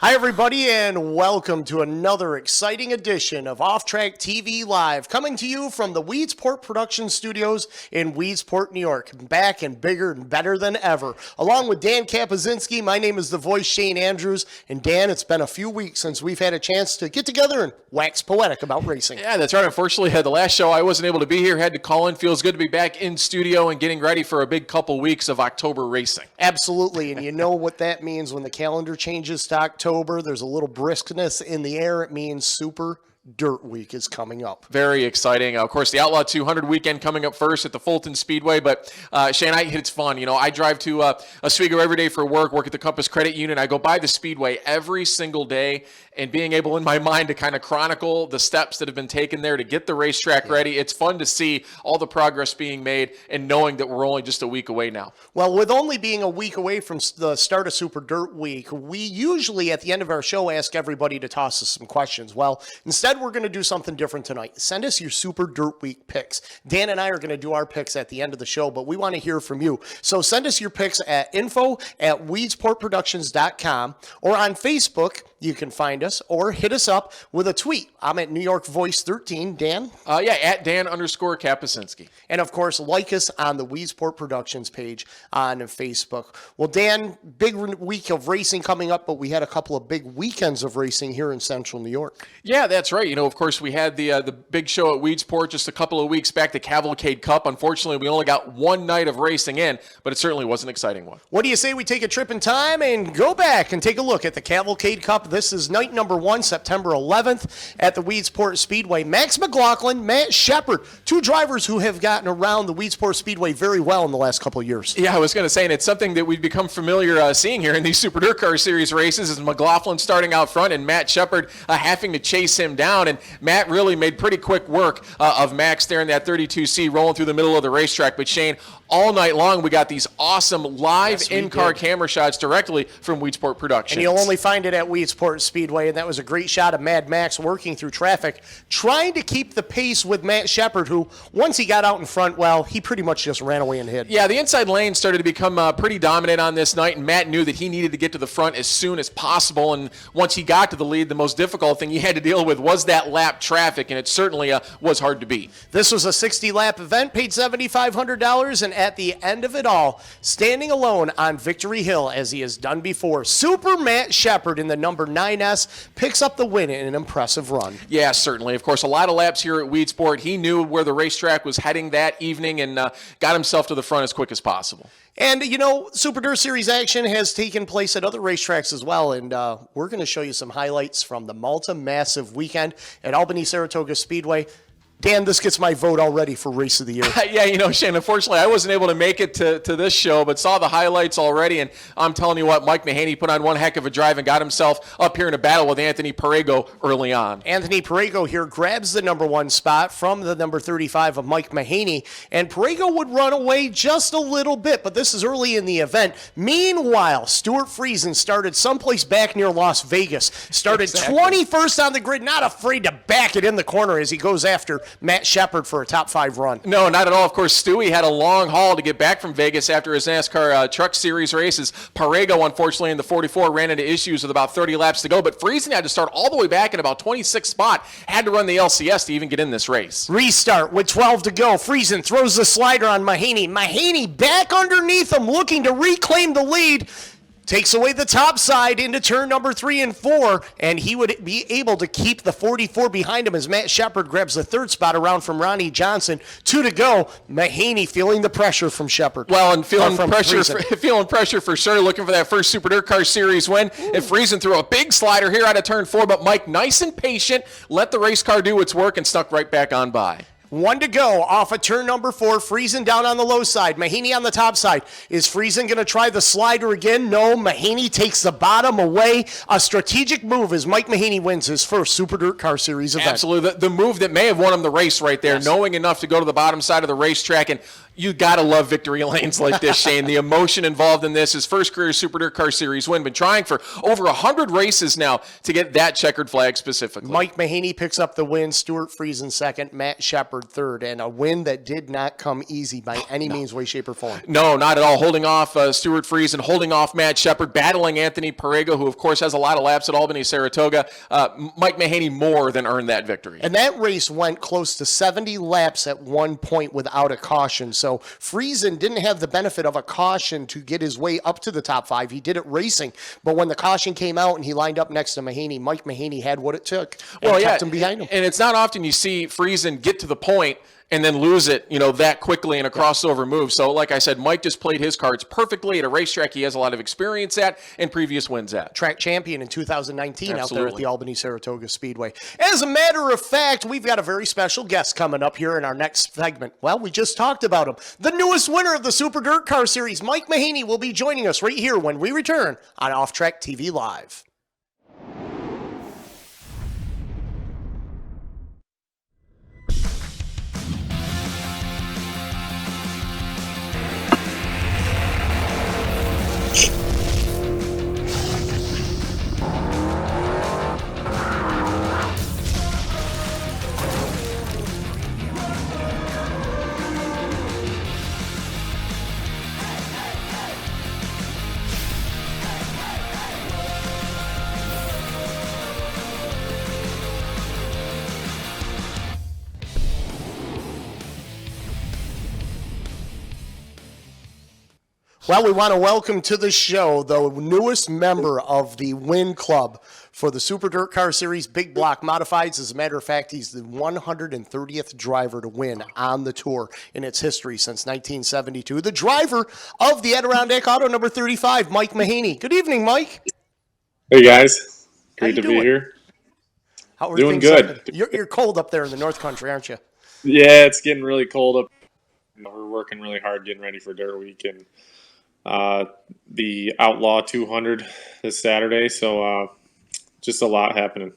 Hi, everybody, and welcome to another exciting edition of Off Track TV Live, coming to you from the Weedsport Production Studios in Weedsport, New York. Back and bigger and better than ever. Along with Dan Kapuzinski, my name is the voice Shane Andrews. And Dan, it's been a few weeks since we've had a chance to get together and wax poetic about racing. Yeah, that's right. Unfortunately, the last show I wasn't able to be here, had to call in. Feels good to be back in studio and getting ready for a big couple weeks of October racing. Absolutely, and you know what that means when the calendar changes to October. There's a little briskness in the air. It means Super Dirt Week is coming up. Very exciting. Of course, the Outlaw 200 weekend coming up first at the Fulton Speedway. But Shane, it's fun. You know, I drive to Oswego every day for work at the Compass Credit Union. I go by the Speedway every single day, and being able in my mind to kind of chronicle the steps that have been taken there to get the racetrack ready. It's fun to see all the progress being made and knowing that we're only just a week away now. Well, with only being a week away from the start of Super Dirt Week, we usually at the end of our show ask everybody to toss us some questions. Well, instead we're going to do something different tonight. Send us your Super Dirt Week picks. Dan and I are going to do our picks at the end of the show, but we want to hear from you. So send us your picks at info@weedsportproductions.com or on Facebook. You can find us or hit us up with a tweet. I'm at New York Voice 13. Dan? At Dan_Kapuzinski. And of course, like us on the Weedsport Productions page on Facebook. Well, Dan, big week of racing coming up, but we had a couple of big weekends of racing here in Central New York. Yeah, that's right. You know, of course, we had the big show at Weedsport just a couple of weeks back, the Cavalcade Cup. Unfortunately, we only got one night of racing in, but it certainly was an exciting one. What do you say we take a trip in time and go back and take a look at the Cavalcade Cup? This is night number 1, September 11th at the Weedsport Speedway. Max McLaughlin, Matt Shepard, two drivers who have gotten around the Weedsport Speedway very well in the last couple of years. Yeah, I was going to say, and it's something that we've become familiar seeing here in these Super DIRTcar Series races, is McLaughlin starting out front and Matt Shepard having to chase him down. And Matt really made pretty quick work of Max there in that 32C rolling through the middle of the racetrack. But Shane, all night long, we got these awesome live in-car camera shots directly from Weedsport Productions. And you'll only find it at Weedsport Speedway, and that was a great shot of Mad Max working through traffic, trying to keep the pace with Matt Shepard, who, once he got out in front, well, he pretty much just ran away and hid. Yeah, the inside lane started to become pretty dominant on this night, and Matt knew that he needed to get to the front as soon as possible, and once he got to the lead, the most difficult thing he had to deal with was that lap traffic, and it certainly was hard to beat. This was a 60-lap event, paid $7,500, and at the end of it all, standing alone on Victory Hill, as he has done before, Super Matt Shepard in the number 9S picks up the win in an impressive run. Yeah, certainly. Of course, a lot of laps here at Weedsport. He knew where the racetrack was heading that evening and got himself to the front as quick as possible. And, you know, Super Dirt Series action has taken place at other racetracks as well, and we're going to show you some highlights from the Malta Massive weekend at Albany-Saratoga Speedway. Dan, this gets my vote already for Race of the Year. Yeah, you know, Shane, unfortunately, I wasn't able to make it to this show, but saw the highlights already, and I'm telling you what, Mike Mahaney put on one heck of a drive and got himself up here in a battle with Anthony Perego early on. Anthony Perego here grabs the number 1 spot from the number 35 of Mike Mahaney, and Perego would run away just a little bit, but this is early in the event. Meanwhile, Stuart Friesen started someplace back near Las Vegas, started 21st on the grid, not afraid to back it in the corner as he goes after Matt Shepard for a top 5 run. No, not at all. Of course, Stewie had a long haul to get back from Vegas after his NASCAR Truck Series races. Perego, unfortunately, in the 44 ran into issues with about 30 laps to go, but Friesen had to start all the way back in about 26th spot. Had to run the LCS to even get in this race. Restart with 12 to go. Friesen throws the slider on Mahaney. Mahaney back underneath him, looking to reclaim the lead. Takes away the top side into turn number 3 and 4, and he would be able to keep the 44 behind him as Matt Shepard grabs the 3rd spot around from Ronnie Johnson. 2 to go. Mahaney feeling the pressure from Shepard. Well, and feeling pressure for sure, looking for that first Super DIRTcar Series win. And Friesen threw a big slider here out of turn 4, but Mike, nice and patient, let the race car do its work and snuck right back on by. 1 to go off of turn number 4. Friesen down on the low side. Mahaney on the top side. Is Friesen going to try the slider again? No. Mahaney takes the bottom away. A strategic move as Mike Mahaney wins his first Super DIRTcar Series event. Absolutely. The move that may have won him the race right there, knowing enough to go to the bottom side of the racetrack. And you got to love victory lanes like this, Shane. The emotion involved in this, his first career Super DIRTcar Series win. Been trying for over 100 races now to get that checkered flag specifically. Mike Mahaney picks up the win. Stuart Friesen second. Matt Shepard hard third, and a win that did not come easy by any means, way, shape, or form. No, not at all. Holding off Stuart Friesen, holding off Matt Shepard, battling Anthony Parego, who, of course, has a lot of laps at Albany, Saratoga. Mike Mahaney more than earned that victory. And that race went close to 70 laps at one point without a caution. So Friesen didn't have the benefit of a caution to get his way up to the top 5. He did it racing. But when the caution came out and he lined up next to Mahaney, Mike Mahaney had what it took and kept him behind him. And it's not often you see Friesen get to the point and then lose it, that quickly in a crossover move. So like I said, Mike just played his cards perfectly at a racetrack he has a lot of experience at and previous wins at. Track champion in 2019 Absolutely. out there at the Albany Saratoga Speedway. As a matter of fact, we've got a very special guest coming up here in our next segment. Well, we just talked about him. The newest winner of the Super DIRTcar Series, Mike Mahaney, will be joining us right here when we return on Off Track TV Live. Well, we want to welcome to the show the newest member of the Win Club for the Super DIRTcar Series Big Block Modifieds. As a matter of fact, he's the 130th driver to win on the tour in its history since 1972. The driver of the Adirondack Auto number 35, Mike Mahaney. Good evening, Mike. Hey, guys. Great to be here. How are doing things good. You're cold up there in the North Country, aren't you? Yeah, it's getting really cold up. We're working really hard getting ready for Dirt Week and the Outlaw 200 this Saturday. So just a lot happening.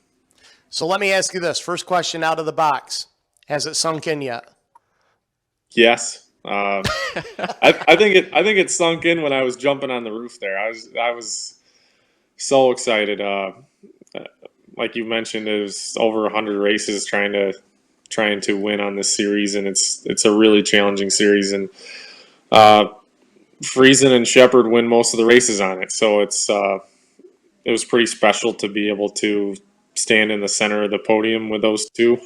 So let me ask you this. First question out of the box. Has it sunk in yet? Yes. I think it sunk in when I was jumping on the roof there. I was so excited. Like you mentioned, it was over 100 races trying to win on this series, and it's a really challenging series. And Friesen and Shepard win most of the races on it, so it was pretty special to be able to stand in the center of the podium with those two,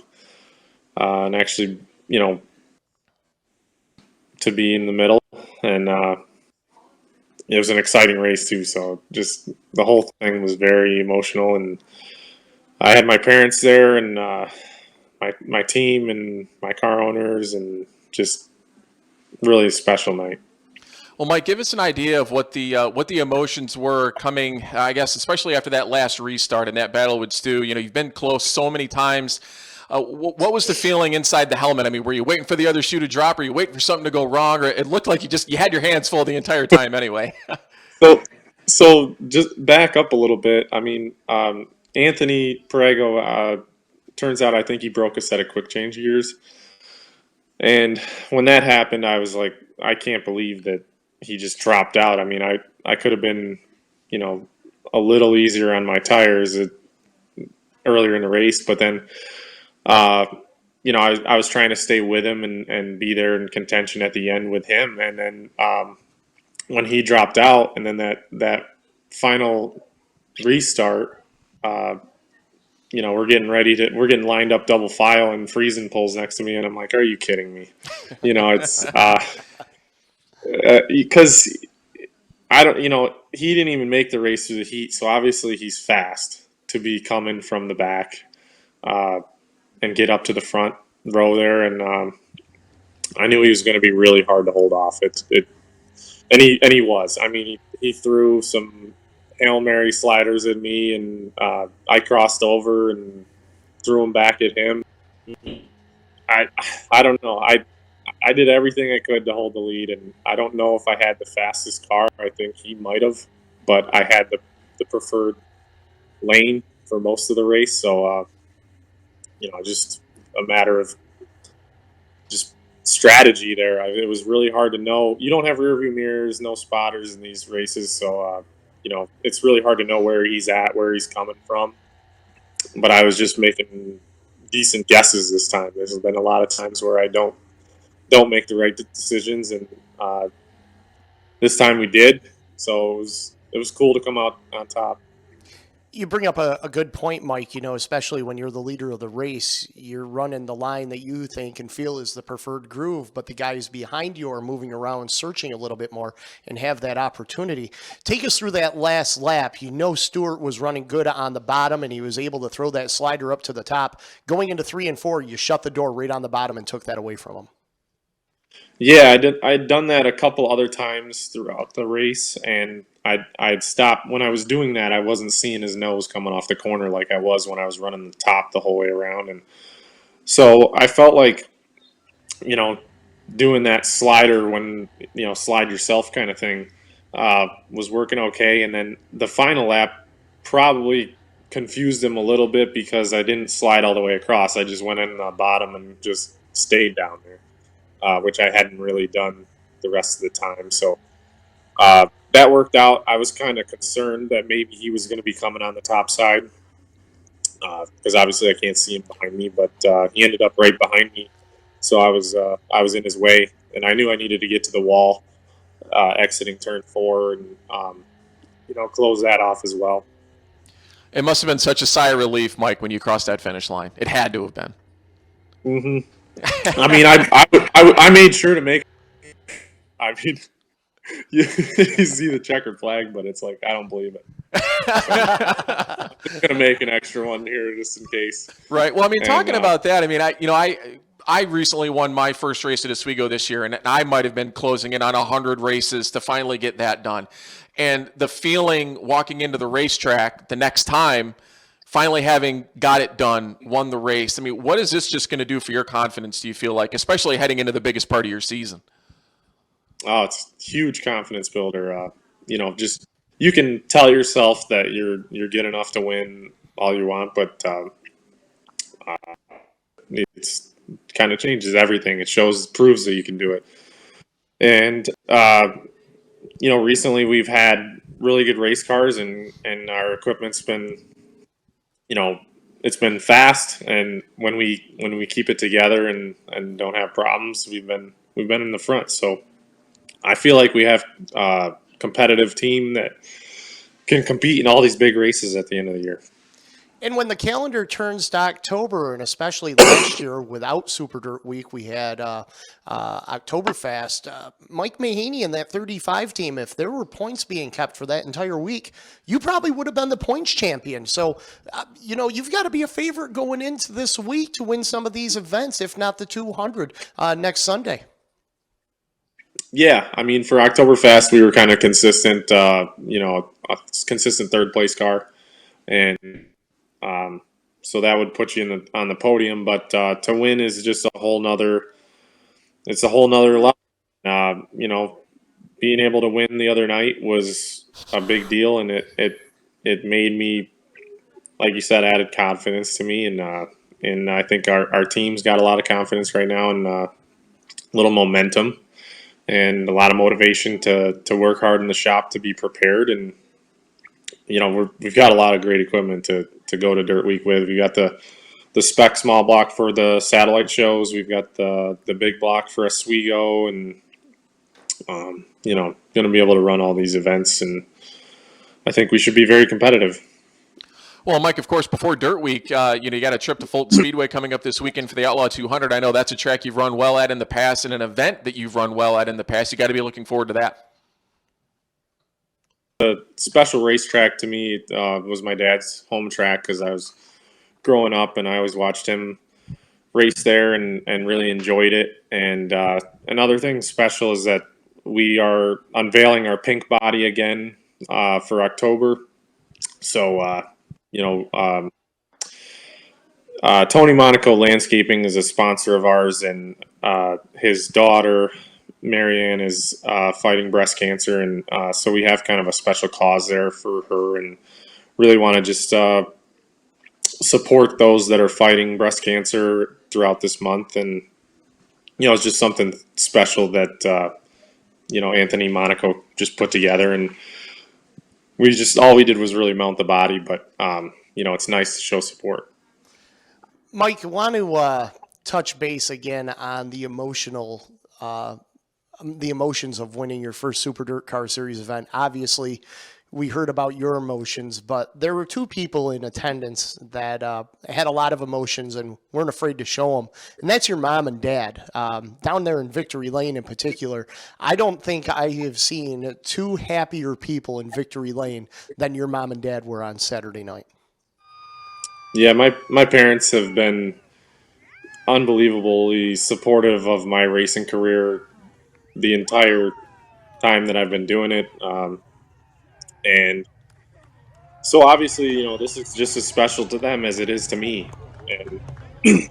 and actually, to be in the middle. And it was an exciting race too. So just the whole thing was very emotional, and I had my parents there, and my team, and my car owners, and just really a special night. Well, Mike, give us an idea of what the emotions were coming, I guess, especially after that last restart and that battle with Stu. You've been close so many times. What was the feeling inside the helmet? I mean, were you waiting for the other shoe to drop? Or were you waiting for something to go wrong? Or it looked like you had your hands full the entire time anyway. So just back up a little bit. I mean, Anthony Parego, turns out I think he broke a set of quick change gears. And when that happened, I was like, I can't believe that he just dropped out. I mean, I could have been, a little easier on my tires earlier in the race, but then, I was trying to stay with him and be there in contention at the end with him. And then when he dropped out, and then that final restart, we're getting lined up double file, and Friesen pulls next to me, and I'm like, are you kidding me? It's because I don't, he didn't even make the race through the heat, so obviously he's fast to be coming from the back and get up to the front row there, and I knew he was going to be really hard to hold off. And he was. I mean, he threw some Hail Mary sliders at me, and I crossed over and threw them back at him. I don't know. I did everything I could to hold the lead, and I don't know if I had the fastest car. I think he might have, but I had the preferred lane for most of the race. So, just a matter of just strategy there. It was really hard to know. You don't have rearview mirrors, no spotters in these races, so it's really hard to know where he's at, where he's coming from. But I was just making decent guesses this time. There's been a lot of times where I don't make the right decisions, and this time we did. So it was cool to come out on top. You bring up a good point, Mike. Especially when you're the leader of the race, you're running the line that you think and feel is the preferred groove, but the guys behind you are moving around, searching a little bit more, and have that opportunity. Take us through that last lap. Stewart was running good on the bottom, and he was able to throw that slider up to the top. Going into 3 and 4, you shut the door right on the bottom and took that away from him. Yeah, I did. I'd done that a couple other times throughout the race, and I'd stopped when I was doing that. I wasn't seeing his nose coming off the corner like I was when I was running the top the whole way around, and so I felt like, doing that slider when slide yourself kind of thing was working okay, and then the final lap probably confused him a little bit because I didn't slide all the way across. I just went in the bottom and just stayed down there, which I hadn't really done the rest of the time. So that worked out. I was kind of concerned that maybe he was going to be coming on the top side because obviously I can't see him behind me, but he ended up right behind me. So I was in his way, and I knew I needed to get to the wall exiting turn 4 and close that off as well. It must have been such a sigh of relief, Mike, when you crossed that finish line. It had to have been. Mm-hmm. I mean, I made sure to make. I mean, you see the checkered flag, but it's like I don't believe it. I'm just gonna make an extra one here just in case. Right. Well, I mean, talking about that, I mean, I recently won my first race at Oswego this year, and I might have been closing in on 100 races to finally get that done. And the feeling walking into the racetrack the next time, finally having got it done, won the race. I mean, what is this just going to do for your confidence, do you feel like, especially heading into the biggest part of your season? Oh, it's a huge confidence builder. Just you can tell yourself that you're good enough to win all you want, but it's kind of changes everything. It proves that you can do it. And recently we've had really good race cars, and our equipment's been, it's been fast. And when we keep it together and don't have problems, we've been in the front. So I feel like we have a competitive team that can compete in all these big races at the end of the year. And when the calendar turns to October, and especially last year without Super Dirt Week, we had Oktoberfest. Mike Mahaney and that 35 team, if there were points being kept for that entire week, you probably would have been the points champion. So, you've got to be a favorite going into this week to win some of these events, if not the 200 next Sunday. Yeah, I mean, for Oktoberfest, we were kind of consistent, a consistent third place car. And so that would put you on the podium, but to win is just a whole nother level. Being able to win the other night was a big deal, and it made me, like you said, added confidence to me, and I think our team's got a lot of confidence right now, and a little momentum and a lot of motivation to work hard in the shop to be prepared. And we've got a lot of great equipment to go to Dirt Week with. We got the spec small block for the satellite shows. We've got the big block for Oswego, and going to be able to run all these events. And I think we should be very competitive. Well, Mike, of course, before Dirt Week, you got a trip to Fulton Speedway coming up this weekend for the Outlaw 200. I know that's a track you've run well at in the past, and an event that you've run well at in the past. You got to be looking forward to that. A special racetrack to me was my dad's home track because I was growing up and I always watched him race there and really enjoyed it. And another thing special is that we are unveiling our pink body again for October. So, Tony Monaco Landscaping is a sponsor of ours, and his daughter Marianne is fighting breast cancer, and so we have kind of a special cause there for her, and really want to just support those that are fighting breast cancer throughout this month. And it's just something special that Anthony Monaco just put together, and all we did was really mount the body, but it's nice to show support. Mike, I want to touch base again on the emotions of winning your first Super DIRTcar Series event. Obviously, we heard about your emotions, but there were two people in attendance that had a lot of emotions and weren't afraid to show them. And that's your mom and dad. Down there in Victory Lane in particular, I don't think I have seen two happier people in Victory Lane than your mom and dad were on Saturday night. Yeah, my parents have been unbelievably supportive of my racing career the entire time that I've been doing it. And so obviously, this is just as special to them as it is to me. And it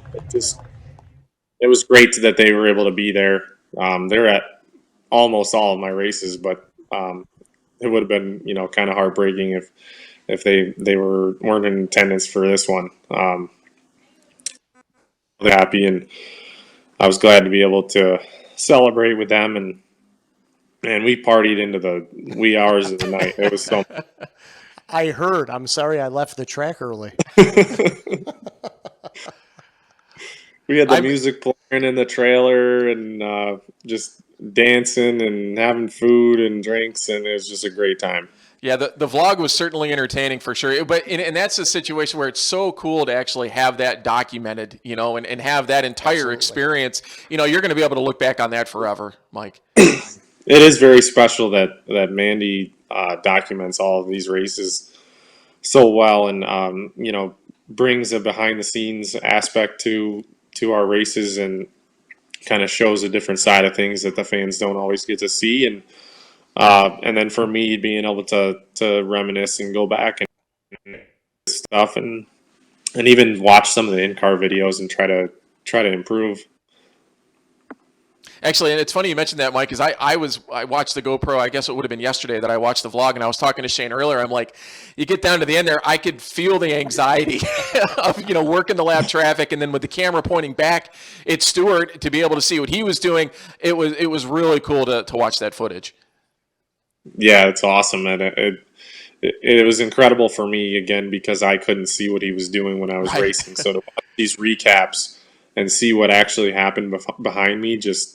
was great that they were able to be there. They're at almost all of my races, but it would have been, kind of heartbreaking if they weren't in attendance for this one. Really happy, and I was glad to be able to celebrate with them, and we partied into the wee hours of the night. It was so. I heard. I'm sorry I left the track early. We had the music playing in the trailer and just dancing and having food and drinks, and it was just a great time. Yeah, the vlog was certainly entertaining for sure. But and that's a situation where it's so cool to actually have that documented, and have that entire experience. You're going to be able to look back on that forever, Mike. It is very special that Mandy documents all of these races so well, and brings a behind the scenes aspect to our races and kind of shows a different side of things that the fans don't always get to see. And then for me, being able to reminisce and go back and stuff and even watch some of the in-car videos and try to improve. Actually, and it's funny you mentioned that, Mike, because I watched the GoPro. I guess it would have been yesterday that I watched the vlog, and I was talking to Shane earlier. I'm like, you get down to the end there, I could feel the anxiety of working the lap traffic, and then with the camera pointing back at Stewart to be able to see what he was doing. It was really cool to watch that footage. Yeah, it's awesome, and it was incredible for me again because I couldn't see what he was doing when I was racing. So to watch these recaps and see what actually happened behind me just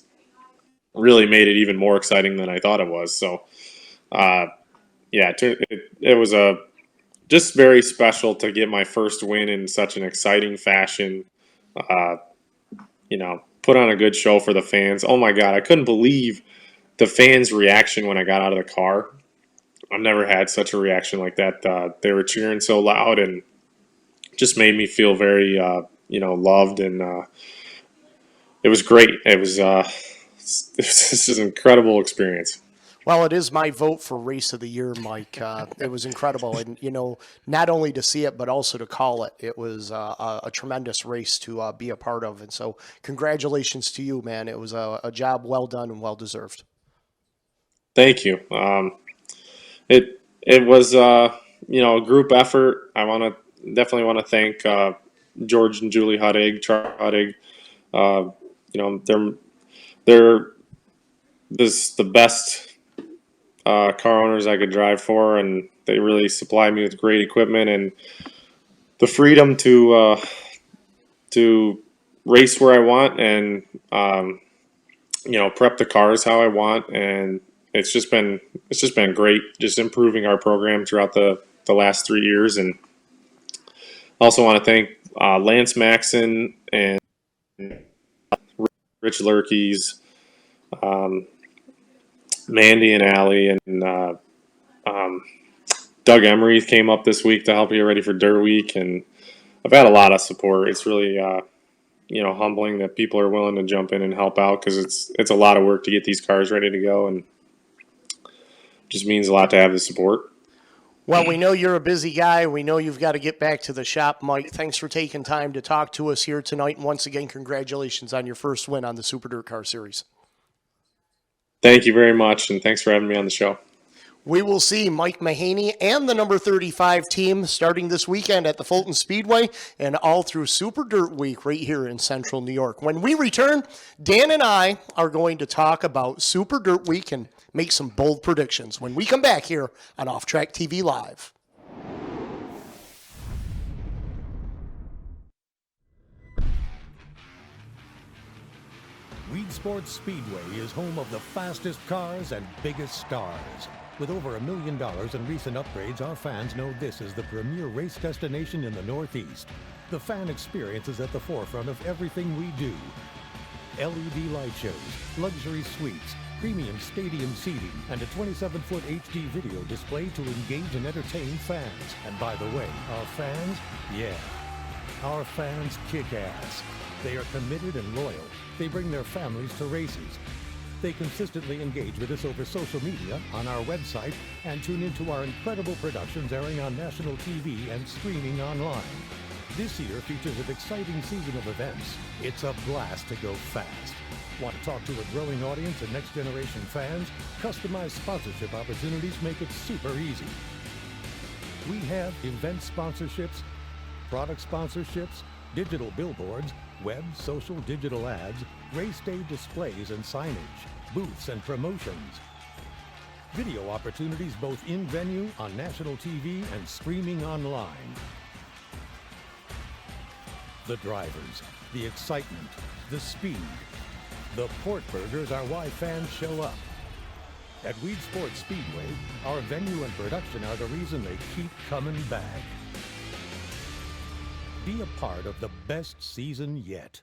really made it even more exciting than I thought it was. So, it was just very special to get my first win in such an exciting fashion. Put on a good show for the fans. Oh my God, I couldn't believe the fans' reaction when I got out of the car. I've never had such a reaction like that. They were cheering so loud and just made me feel very, loved, and it was great. It was just an incredible experience. Well, it is my vote for Race of the Year, Mike. It was incredible. And, not only to see it, but also to call it. It was a tremendous race to be a part of. And so congratulations to you, man. It was a job well done and well deserved. Thank you. It was, a group effort. I definitely want to thank George and Julie Huddig, Charlie Huddig. They're the best car owners I could drive for, and they really supply me with great equipment and the freedom to race where I want and prep the cars how I want, and it's just been great, just improving our program throughout the last 3 years. And also want to thank Lance Maxon and Rich Lurkeys, Mandy and Allie, and Doug Emery came up this week to help me get ready for Dirt Week, and I've had a lot of support. It's really humbling that people are willing to jump in and help out because it's a lot of work to get these cars ready to go, and just means a lot to have the support. Well, we know you're a busy guy. We know you've got to get back to the shop, Mike. Thanks for taking time to talk to us here tonight. And once again, congratulations on your first win on the Super DIRTcar Series. Thank you very much, and thanks for having me on the show. We will see Mike Mahaney and the number 35 team starting this weekend at the Fulton Speedway and all through Super Dirt Week right here in Central New York. When we return, Dan and I are going to talk about Super Dirt Week and make some bold predictions when we come back here on Off Track TV Live. Weedsport Speedway is home of the fastest cars and biggest stars. With over $1 million in recent upgrades, our fans know this is the premier race destination in the Northeast. The fan experience is at the forefront of everything we do. LED light shows, luxury suites, premium stadium seating, and a 27-foot HD video display to engage and entertain fans. And by the way, our fans, yeah, our fans kick ass. They are committed and loyal. They bring their families to races. They consistently engage with us over social media, on our website, and tune into our incredible productions airing on national TV and streaming online. This year features an exciting season of events. It's a blast to go fast. Want to talk to a growing audience and next-generation fans? Customized sponsorship opportunities make it super easy. We have event sponsorships, product sponsorships, digital billboards, web, social, digital ads, race day displays and signage, booths and promotions. Video opportunities both in venue, on national TV, and streaming online. The drivers, the excitement, the speed. The pork burgers are why fans show up. At Weedsport Speedway, our venue and production are the reason they keep coming back. Be a part of the best season yet.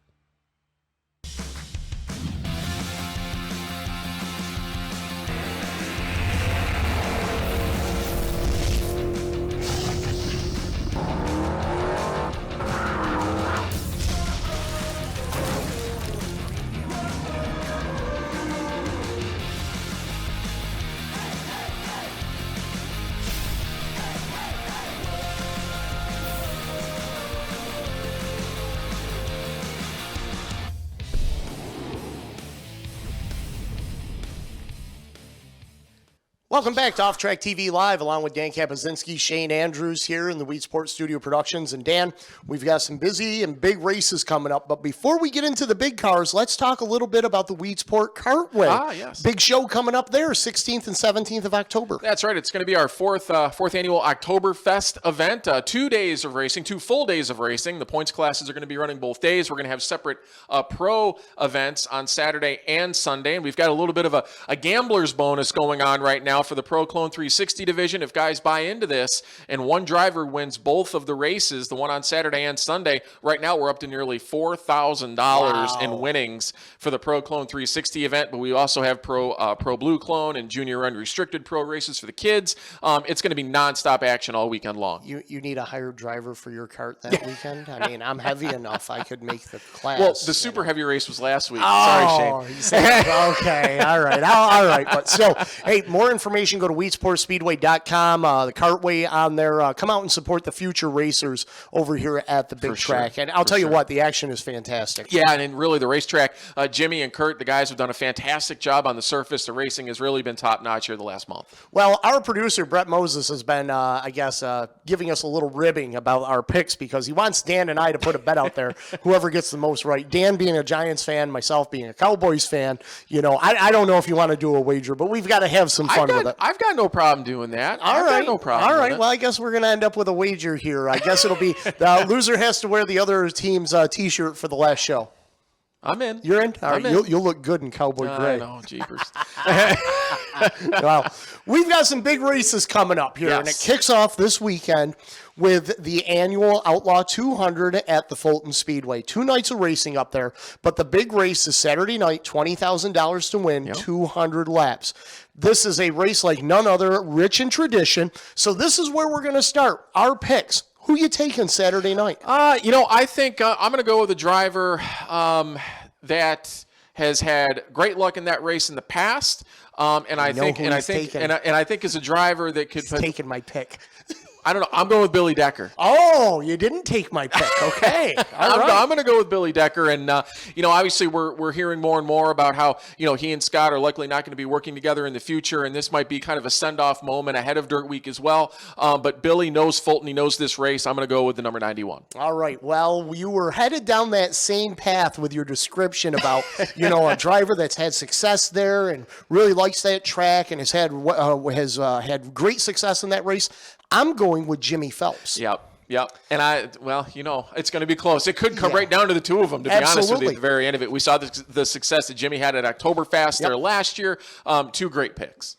Welcome back to Off Track TV Live, along with Dan Kapazinski, Shane Andrews here in the Weedsport Studio Productions. And Dan, we've got some busy and big races coming up. But before we get into the big cars, let's talk a little bit about the Weedsport Kartway. Ah, yes. Big show coming up there, 16th and 17th of October. That's right. It's going to be our fourth annual Oktoberfest event. 2 days of racing, 2 full days of racing. The points classes are going to be running both days. We're going to have separate pro events on Saturday and Sunday. And we've got a little bit of a gambler's bonus going on right now for the Pro Clone 360 division. If guys buy into this and one driver wins both of the races, the one on Saturday and Sunday, right now we're up to nearly $4,000 in winnings for the Pro Clone 360 event. But we also have Pro Blue Clone and Junior Unrestricted Pro races for the kids. It's going to be nonstop action all weekend long. You need a hired driver for your kart that weekend? I mean, I'm heavy enough. I could make the class. Well, the super heavy race was last week. Oh, Sorry, Shane. Okay, all right. All right. But so, hey, more information, go to weedsportspeedway.com. The Kartway on there. Come out and support the future racers over here at the big track. And I'll tell you what, the action is fantastic. Yeah, and really the racetrack, Jimmy and Kurt, the guys have done a fantastic job on the surface. The racing has really been top-notch here the last month. Well, our producer, Brett Moses, has been, giving us a little ribbing about our picks because he wants Dan and I to put a bet out there, whoever gets the most right. Dan being a Giants fan, myself being a Cowboys fan, I don't know if you want to do a wager, but we've got to have some fun with it. I've got no problem doing that. All right. No problem. All right. Well, I guess we're going to end up with a wager here. I guess it'll be the loser has to wear the other team's T-shirt for the last show. I'm in. You're in? All right. You'll look good in cowboy gray. I know, jeepers. Well, we've got some big races coming up here, and it kicks off this weekend with the annual Outlaw 200 at the Fulton Speedway. 2 nights of racing up there, but the big race is Saturday night, $20,000 to win, 200 laps. This is a race like none other, rich in tradition. So this is where we're going to start. Our picks. Who you taking Saturday night? I think I'm going to go with a driver that has had great luck in that race in the past. I think is a driver that could taking my pick. I don't know. I'm going with Billy Decker. Oh, you didn't take my pick. Okay. I'm going to go with Billy Decker. And, obviously we're hearing more and more about how, he and Scott are likely not going to be working together in the future. And this might be kind of a send-off moment ahead of Dirt Week as well. But Billy knows Fulton. He knows this race. I'm going to go with the number 91. All right. Well, you were headed down that same path with your description about, a driver that's had success there and really likes that track and has had great success in that race. I'm going with Jimmy Phelps. Yep. Yep. And it's going to be close. It could come right down to the two of them, to be honest with you, at the very end of it. We saw the success that Jimmy had at Oktoberfest there last year. Two great picks.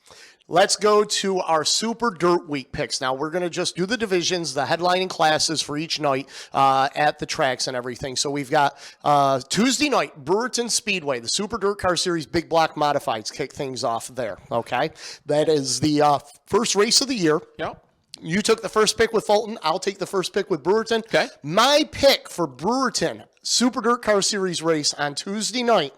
Let's go to our Super Dirt Week picks. Now, we're going to just do the divisions, the headlining classes for each night at the tracks and everything. So we've got Tuesday night, Brewerton Speedway, the Super DIRTcar Series Big Block Modifieds kick things off there, okay? That is the first race of the year. Yep. You took the first pick with Fulton. I'll take the first pick with Brewerton. Okay. My pick for Brewerton Super DIRTcar Series race on Tuesday night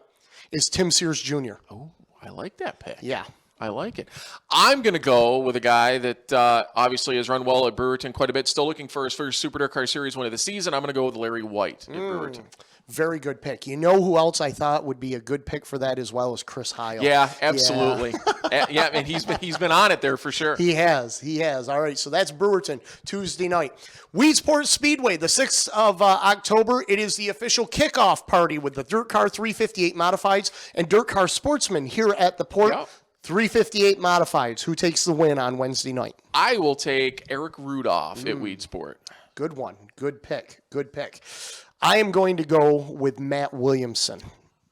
is Tim Sears Jr. Oh, I like that pick. Yeah. I like it. I'm going to go with a guy that obviously has run well at Brewerton quite a bit. Still looking for his first Super DIRTcar Series win of the season. I'm going to go with Larry White at Brewerton. Very good pick. You know who else I thought would be a good pick for that as well as Chris Heil. Yeah, absolutely. Yeah, and he's been on it there for sure. He has. All right, so that's Brewerton Tuesday night. Weedsport Speedway, the 6th of October. It is the official kickoff party with the DIRTcar 358 Modifieds and DIRTcar Sportsman here at the port. Yep. 358 Modifieds. Who takes the win on Wednesday night? I will take Eric Rudolph at Weedsport. Good one. Good pick. I am going to go with Matt Williamson.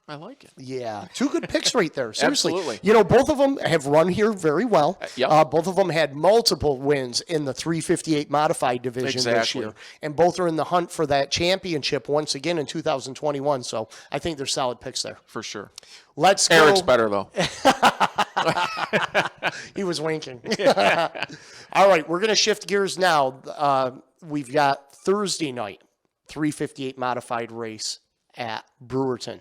I like it. Yeah, two good picks right there. Seriously. Absolutely. You know, both of them have run here very well. Yep. Both of them had multiple wins in the 358 modified division this year. And both are in the hunt for that championship once again in 2021. So I think they're solid picks there. For sure. Let's go. Eric's better, though. He was winking. All right, we're going to shift gears now. We've got Thursday night, 358 modified race at Brewerton.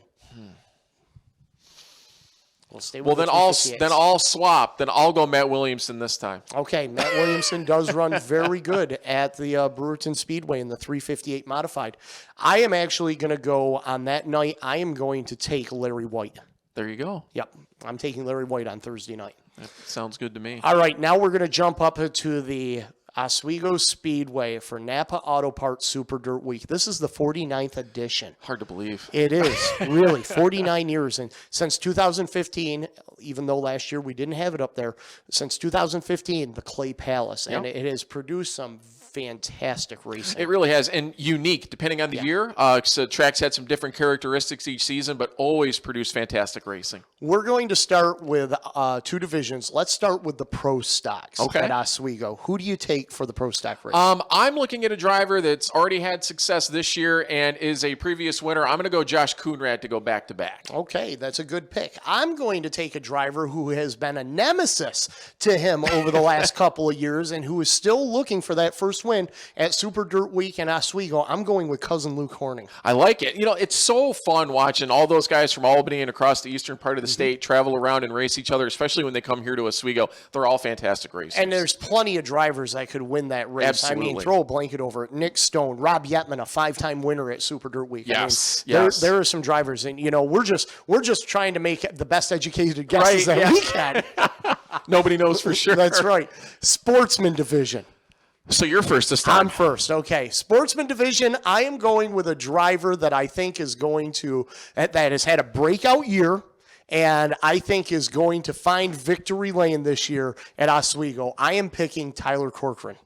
We'll stay with then I'll swap. Then I'll go Matt Williamson this time. Okay, Matt Williamson does run very good at the Brewerton Speedway in the 358 modified. I am actually going to go on that night. I am going to take Larry White. There you go. Yep, I'm taking Larry White on Thursday night. That sounds good to me. All right, now we're going to jump up to the Oswego Speedway for Napa Auto Parts Super Dirt Week. This is the 49th edition. Hard to believe. It is, really, 49 years. And since 2015, even though last year we didn't have it up there, since 2015, the Clay Palace. And it has produced some fantastic racing. It really has, and unique depending on the year. So tracks had some different characteristics each season, but always produced fantastic racing. We're going to start with two divisions. Let's start with the Pro Stocks at Oswego. Who do you take for the Pro Stock race? I'm looking at a driver that's already had success this year and is a previous winner. I'm going to go Josh Coonrad to go back-to-back. Okay, that's a good pick. I'm going to take a driver who has been a nemesis to him over the last couple of years and who is still looking for that first win at Super Dirt Week in Oswego. I'm going with cousin Luke Horning. I like it. You know, it's so fun watching all those guys from Albany and across the eastern part of the state travel around and race each other, especially when they come here to Oswego. They're all fantastic racers. And there's plenty of drivers that could win that race. Absolutely. I mean, throw a blanket over it. Nick Stone, Rob Yetman, a 5-time winner at Super Dirt Week. Yes. I mean, there are some drivers, and you know, we're just trying to make the best educated guesses that we can. Nobody knows for sure. That's right. Sportsman division. So you're first this time. I'm first. Okay. Sportsman division, I am going with a driver that I think is going to, that has had a breakout year and I think is going to find victory lane this year at Oswego. I am picking Tyler Corcoran.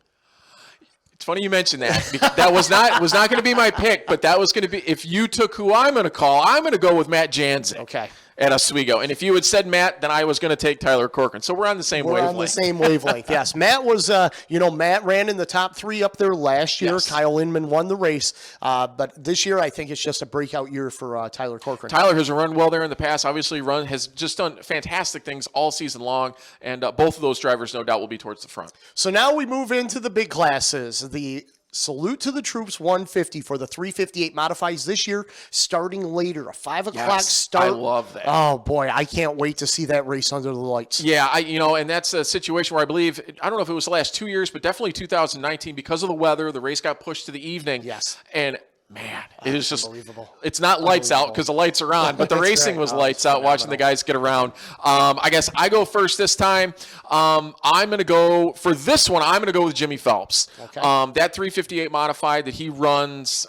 It's funny you mentioned that. Because that was not going to be my pick, but that was going to be, if you took who I'm going to call, I'm going to go with Matt Janzik. Okay. At Oswego. And if you had said Matt, then I was going to take Tyler Corcoran. So we're on the same wavelength. We're on the same wavelength, yes. Matt was, Matt ran in the top 3 up there last year. Yes. Kyle Inman won the race. But this year, I think it's just a breakout year for Tyler Corcoran. Tyler has run well there in the past. Obviously, has just done fantastic things all season long. And both of those drivers, no doubt, will be towards the front. So now we move into the big classes. The Salute to the Troops 150 for the 358 modifies this year, starting later, a 5 o'clock start. I love that. Oh boy, I can't wait to see that race under the lights. Yeah, and that's a situation where I believe, I don't know if it was the last 2 years, but definitely 2019, because of the weather, the race got pushed to the evening. Yes. And man, it is just unbelievable. It's not lights out because the lights are on, but the racing was lights out watching the guys get around. I guess I go first this time. I'm going to go for this one. I'm going to go with Jimmy Phelps. Okay. That 358 modified that he runs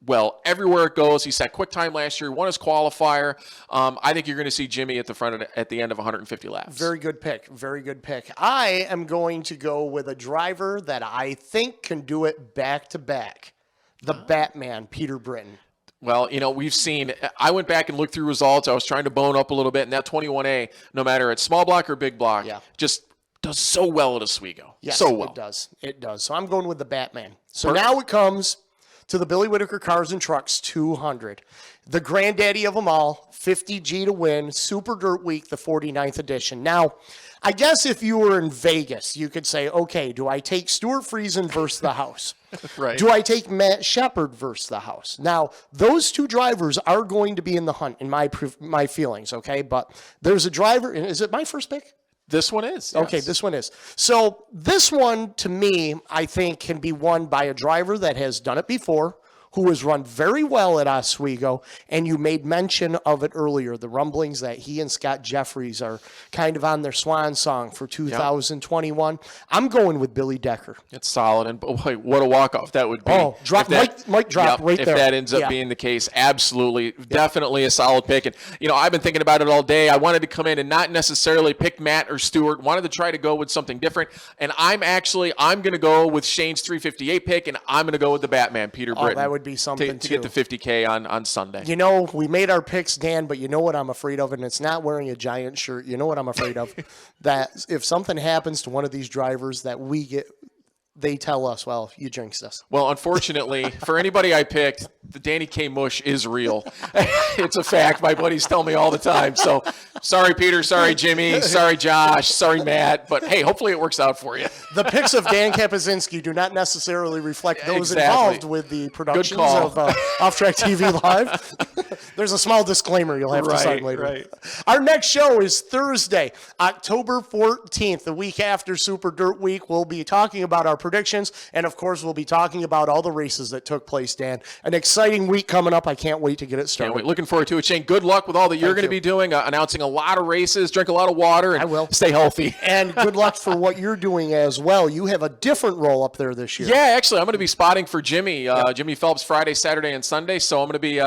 well everywhere it goes. He set quick time last year, won his qualifier. I think you're going to see Jimmy at the front at the end of 150 laps. Very good pick. Very good pick. I am going to go with a driver that I think can do it back to back. The Batman, Peter Britton. Well, we've seen, I went back and looked through results. I was trying to bone up a little bit, and that 21A, no matter it's small block or big block, just does so well at Oswego. Yes, so well. It does. It does. So I'm going with the Batman. So now it comes to the Billy Whitaker Cars and Trucks 200. The granddaddy of them all, 50G to win, Super Dirt Week, the 49th edition. Now, I guess if you were in Vegas, you could say, okay, do I take Stuart Friesen versus the house? Right. Do I take Matt Shepard versus the house? Now, those two drivers are going to be in the hunt, in my feelings, okay? But there's a driver, is it my first pick? This one is. Yes. Okay, this one is. So this one, to me, I think can be won by a driver that has done it before, who has run very well at Oswego, and you made mention of it earlier, the rumblings that he and Scott Jeffries are kind of on their swan song for 2021. I'm going with Billy Decker. It's solid, and boy, what a walk-off that would be. Oh, drop, mic drop right if there. If that ends up being the case, absolutely, definitely a solid pick. And, I've been thinking about it all day. I wanted to come in and not necessarily pick Matt or Stuart, wanted to try to go with something different, and I'm going to go with Shane's 358 pick, and I'm going to go with the Batman, Peter Britton. That would be something to get the 50K on Sunday. We made our picks, Dan, but you know what I'm afraid of, and it's not wearing a giant shirt. You know what I'm afraid of? That if something happens to one of these drivers that they tell us, well, you jinxed us. Well, unfortunately, for anybody I picked, the Danny K. Mush is real. It's a fact. My buddies tell me all the time. So sorry, Peter. Sorry, Jimmy. Sorry, Josh. Sorry, Matt. But, hey, hopefully it works out for you. The picks of Dan Kapazinski do not necessarily reflect those involved with the productions of Off Track TV Live. There's a small disclaimer you'll have to sign later. Right. Our next show is Thursday, October 14th, the week after Super Dirt Week. We'll be talking about our predictions, and of course we'll be talking about all the races that took place, Dan. An exciting week coming up. I can't wait to get it started. Can't wait. Looking forward to it, Shane. Good luck with all that you're going to be doing, announcing a lot of races, drink a lot of water, and I will. Stay healthy. And good luck for what you're doing as well. You have a different role up there this year. Yeah, actually, I'm going to be spotting for Jimmy. Jimmy Phelps Friday, Saturday, and Sunday, so I'm going to be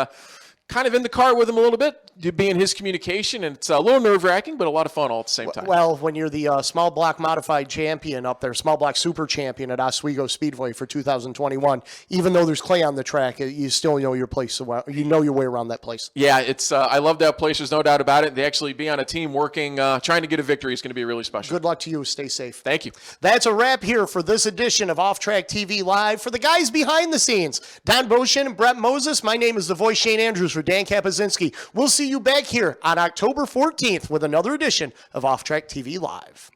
kind of in the car with him a little bit, being his communication, and it's a little nerve-wracking, but a lot of fun all at the same time. Well, when you're the small block modified champion up there, small block super champion at Oswego Speedway for 2021, even though there's clay on the track, you still know your place. You know your way around that place. Yeah, it's. I love that place. There's no doubt about it. They actually be on a team working, trying to get a victory is going to be really special. Good luck to you. Stay safe. Thank you. That's a wrap here for this edition of Off Track TV Live. For the guys behind the scenes, Don Boshin and Brett Moses, my name is the voice Shane Andrews for Dan Kapazinski. We'll see you back here on October 14th with another edition of Off Track TV Live.